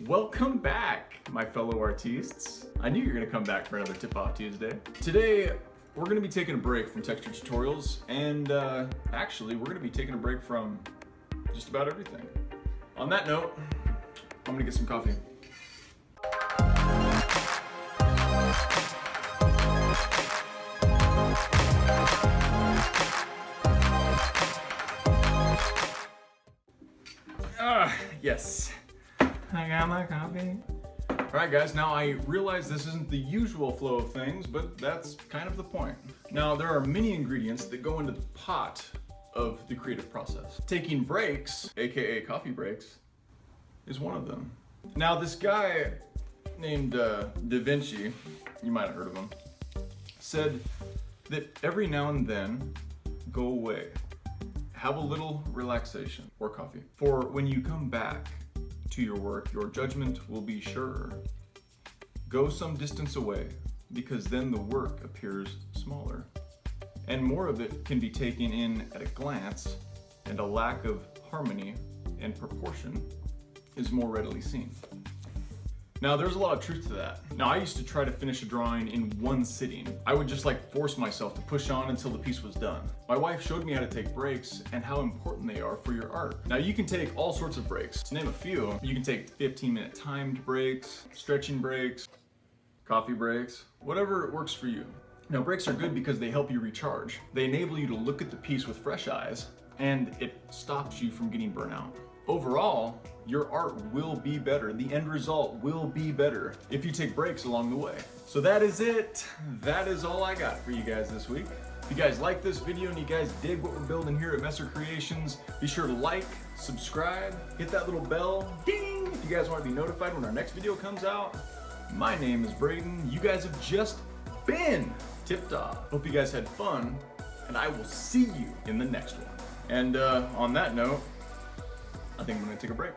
Welcome back, my fellow artistes. I knew you were gonna come back for another Tip-Off Tuesday. Today, we're gonna be taking a break from texture tutorials, and actually, we're gonna be taking a break from just about everything. On that note, I'm gonna get some coffee. Yes. I got my coffee. All right, guys, now I realize this isn't the usual flow of things, but that's kind of the point. Now, there are many ingredients that go into the pot of the creative process. Taking breaks, AKA coffee breaks, is one of them. Now, this guy named DaVinci, you might have heard of him, said that every now and then, go away. Have a little relaxation or coffee. For when you come back to your work, your judgment will be surer. Go some distance away, because then the work appears smaller. And more of it can be taken in at a glance, and a lack of harmony and proportion is more readily seen. Now, there's a lot of truth to that. Now, I used to try to finish a drawing in one sitting. I would just force myself to push on until the piece was done. My wife showed me how to take breaks and how important they are for your art. Now, you can take all sorts of breaks. To name a few, you can take 15-minute timed breaks, stretching breaks, coffee breaks, whatever works for you. Now, breaks are good because they help you recharge. They enable you to look at the piece with fresh eyes, and it stops you from getting burnt out. Overall, your art will be better. The end result will be better if you take breaks along the way. So that is it. That is all I got for you guys this week. If you guys like this video and you guys dig what we're building here at Messer Creations, be sure to like, subscribe, hit that little bell, ding, if you guys want to be notified when our next video comes out. My name is Braden. You guys have just been tipped off. Hope you guys had fun, and I will see you in the next one. And on that note, I think I'm gonna take a break.